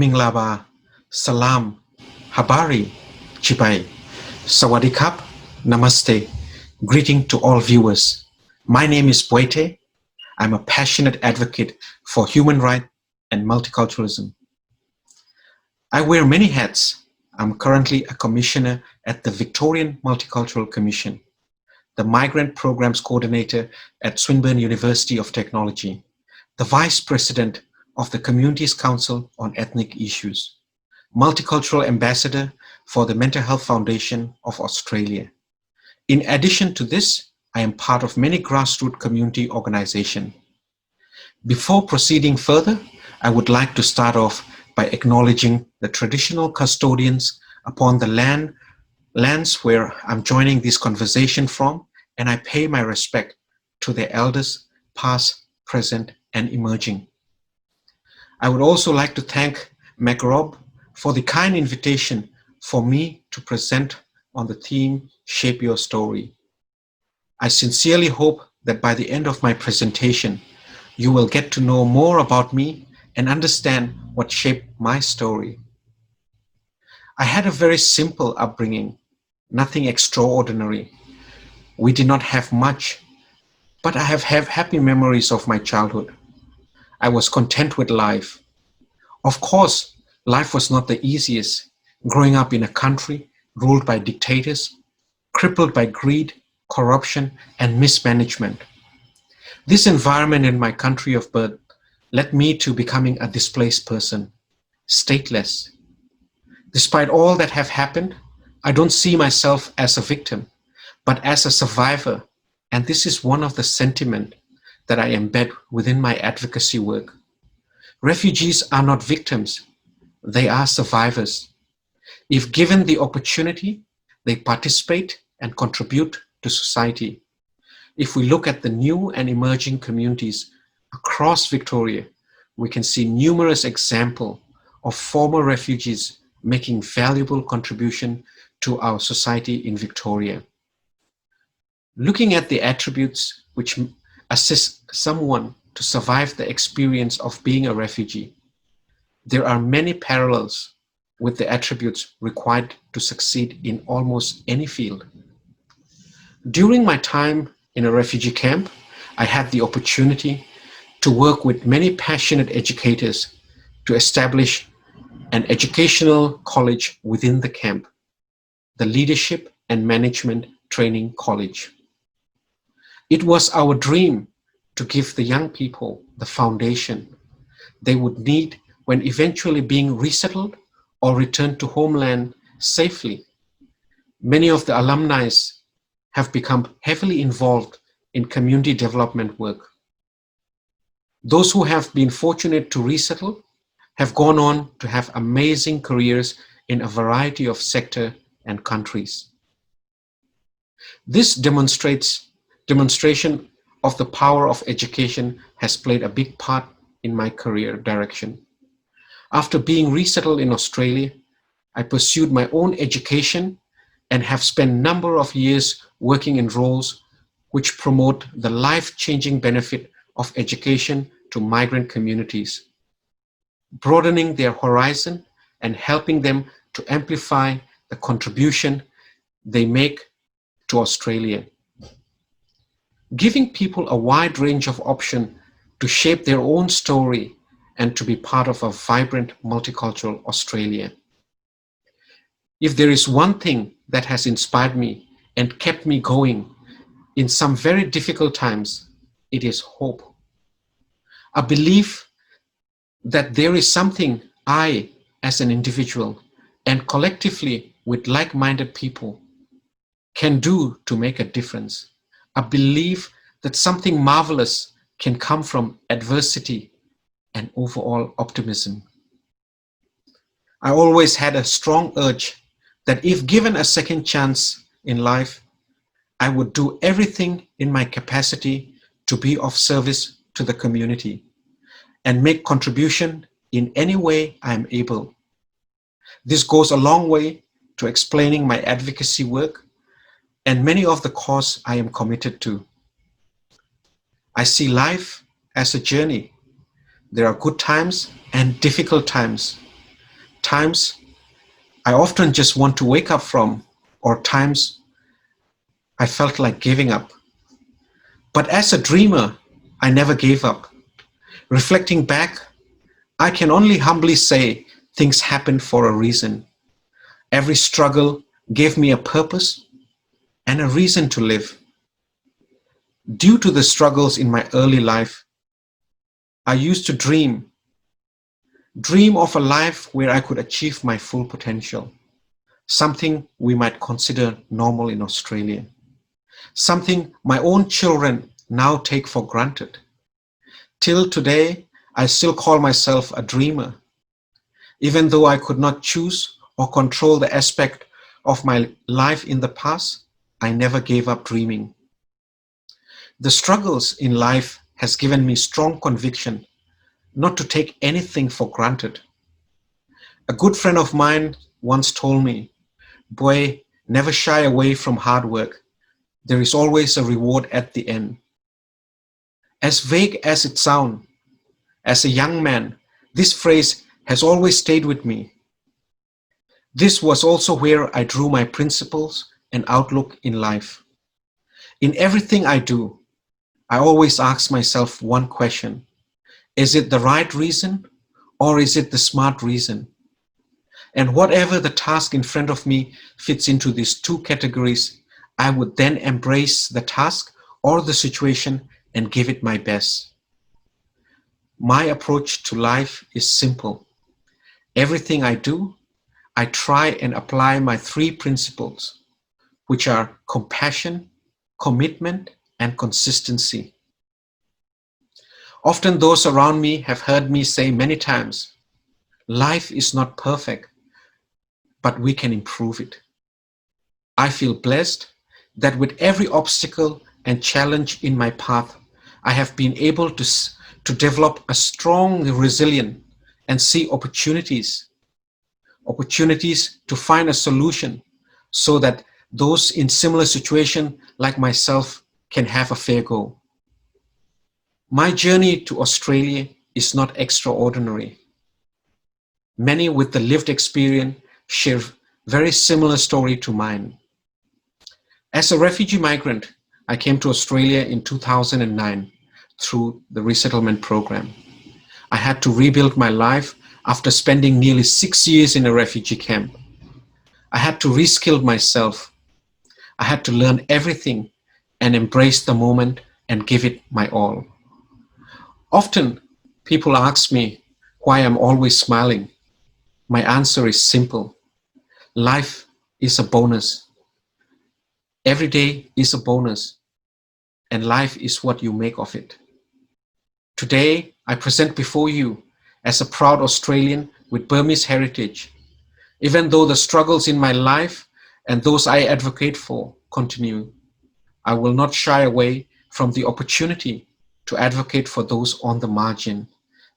Minglaba, Salam, Habari, Chibai, Sawadikap, Namaste. Greeting to all viewers. My name is Bwe Thay. I'm a passionate advocate for human rights and multiculturalism. I wear many hats. I'm currently a commissioner at the Victorian Multicultural Commission, the Migrant Programs Coordinator at Swinburne University of Technology, the Vice President of the Communities Council on Ethnic Issues, Multicultural Ambassador for the Mental Health Foundation of Australia. In addition to this, I am part of many grassroots community organizations. Before proceeding further, I would like to start off by acknowledging the traditional custodians upon the lands where I'm joining this conversation from, and I pay my respect to their elders, past, present, and emerging. I would also like to thank MacRob for the kind invitation for me to present on the theme, Shape Your Story. I sincerely hope that by the end of my presentation, you will get to know more about me and understand what shaped my story. I had a very simple upbringing, nothing extraordinary. We did not have much, but I have happy memories of my childhood. I was content with life. Of course, life was not the easiest, growing up in a country ruled by dictators, crippled by greed, corruption, and mismanagement. This environment in my country of birth led me to becoming a displaced person, stateless. Despite all that have happened, I don't see myself as a victim, but as a survivor, and this is one of the sentiments that I embed within my advocacy work. Refugees are not victims, they are survivors. If given the opportunity, they participate and contribute to society. If we look at the new and emerging communities across Victoria, we can see numerous examples of former refugees making valuable contribution to our society in Victoria. Looking at the attributes which assist someone to survive the experience of being a refugee, there are many parallels with the attributes required to succeed in almost any field. During my time in a refugee camp, I had the opportunity to work with many passionate educators to establish an educational college within the camp, the Leadership and Management Training College. It was our dream to give the young people the foundation they would need when eventually being resettled or returned to homeland safely. Many of the alumni have become heavily involved in community development work. Those who have been fortunate to resettle have gone on to have amazing careers in a variety of sectors and countries. This demonstration of the power of education has played a big part in my career direction. After being resettled in Australia, I pursued my own education and have spent a number of years working in roles which promote the life-changing benefit of education to migrant communities, broadening their horizon and helping them to amplify the contribution they make to Australia. Giving people a wide range of options to shape their own story and to be part of a vibrant multicultural Australia. If there is one thing that has inspired me and kept me going in some very difficult times, it is hope. A belief that there is something I, as an individual, and collectively with like-minded people, can do to make a difference. A belief that something marvelous can come from adversity and overall optimism. I always had a strong urge that if given a second chance in life, I would do everything in my capacity to be of service to the community and make contribution in any way I am able. This goes a long way to explaining my advocacy work and many of the cause I am committed to. I see life as a journey. There are good times and difficult times. times I often just want to wake up from, or times I felt like giving up. But as a dreamer, I never gave up. Reflecting back, I can only humbly say things happened for a reason. Every struggle gave me a purpose and a reason to live. Due to the struggles in my early life, I used to dream of a life where I could achieve my full potential, something we might consider normal in Australia, something my own children now take for granted. Till today, I still call myself a dreamer, even though I could not choose or control the aspect of my life in the past. I never gave up dreaming. The struggles in life has given me strong conviction not to take anything for granted. A good friend of mine once told me, "Bwe, never shy away from hard work. There is always a reward at the end." As vague as it sounds, as a young man, this phrase has always stayed with me. This was also where I drew my principles and outlook in life. In everything I do, I always ask myself one question: is it the right reason or is it the smart reason? And whatever the task in front of me fits into these two categories, I would then embrace the task or the situation and give it my best. My approach to life is simple. Everything I do, I try and apply my three principles, which are compassion, commitment, and consistency. Often those around me have heard me say many times, life is not perfect, but we can improve it. I feel blessed that with every obstacle and challenge in my path, I have been able to develop a strong resilience and see opportunities to find a solution so that those in similar situation like myself can have a fair go. My journey to Australia is not extraordinary. Many with the lived experience share very similar story to mine. As a refugee migrant, I came to Australia in 2009 through the resettlement program. I had to rebuild my life after spending nearly 6 years in a refugee camp. I had to reskill myself. I had to learn everything and embrace the moment and give it my all. Often, people ask me why I'm always smiling. My answer is simple. Life is a bonus. Every day is a bonus, and life is what you make of it. Today, I present before you as a proud Australian with Burmese heritage. Even though the struggles in my life and those I advocate for continue, I will not shy away from the opportunity to advocate for those on the margin,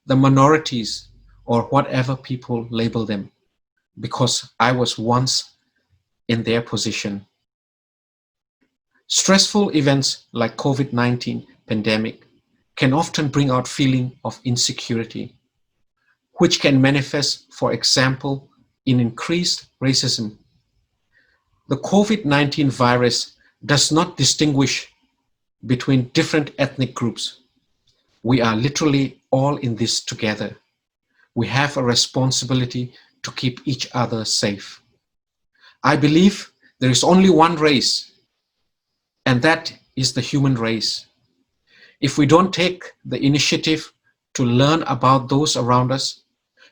the minorities, or whatever people label them, because I was once in their position. Stressful events like COVID-19 pandemic can often bring out feeling of insecurity, which can manifest, for example, in increased racism. The COVID-19 virus does not distinguish between different ethnic groups. We are literally all in this together. We have a responsibility to keep each other safe. I believe there is only one race, and that is the human race. If we don't take the initiative to learn about those around us,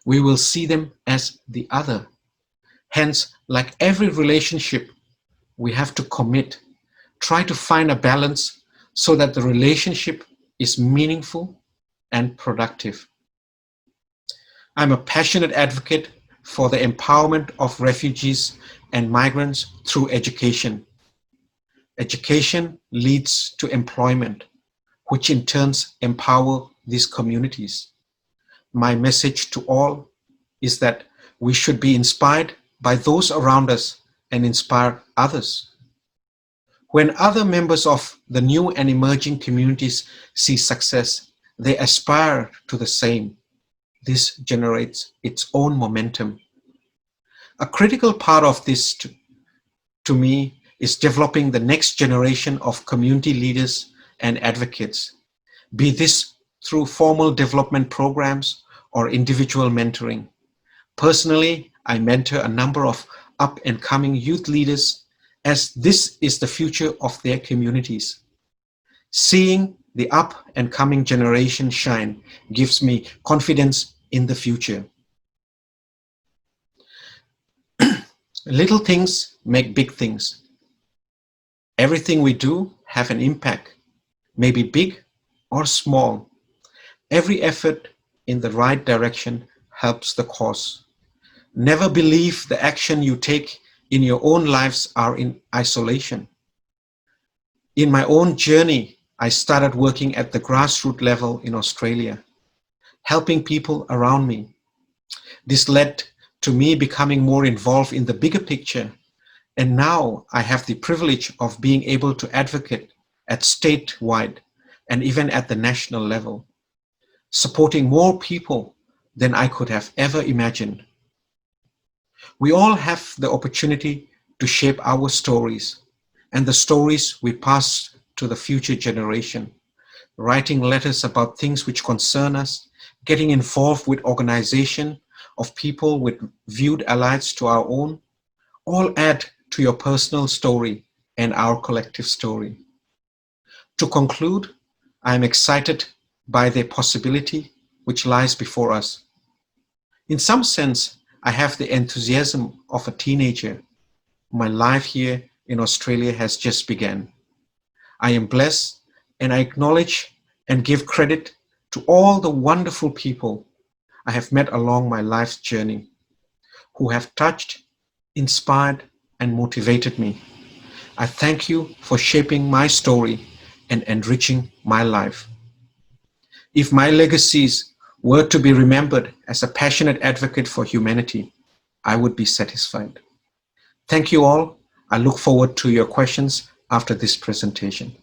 we will see them as the other. Hence, like every relationship, we have to commit, try to find a balance so that the relationship is meaningful and productive. I'm a passionate advocate for the empowerment of refugees and migrants through education. Education leads to employment, which in turn empower these communities. My message to all is that we should be inspired by those around us and inspire others. When other members of the new and emerging communities see success, they aspire to the same. This generates its own momentum, A critical part of this to me is developing the next generation of community leaders and advocates, be this through formal development programs or individual mentoring. Personally, I mentor a number of up-and-coming youth leaders, as this is the future of their communities. Seeing the up-and-coming generation shine gives me confidence in the future. Little things make big things. Everything we do have an impact, maybe big or small. Every effort in the right direction helps the cause. Never believe the action you take in your own lives are in isolation. In my own journey, I started working at the grassroots level in Australia, helping people around me. This led to me becoming more involved in the bigger picture, and now I have the privilege of being able to advocate at statewide and even at the national level, supporting more people than I could have ever imagined. We all have the opportunity to shape our stories and the stories we pass to the future generation, writing letters about things which concern us, getting involved with organization of people with viewed allies to our own, all add to your personal story and our collective story. To conclude, I am excited by the possibility which lies before us. In some sense, I have the enthusiasm of a teenager. My life here in Australia has just begun. I am blessed, and I acknowledge and give credit to all the wonderful people I have met along my life's journey, who have touched, inspired, and motivated me. I thank you for shaping my story and enriching my life. If my legacies were to be remembered as a passionate advocate for humanity, I would be satisfied. Thank you all. I look forward to your questions after this presentation.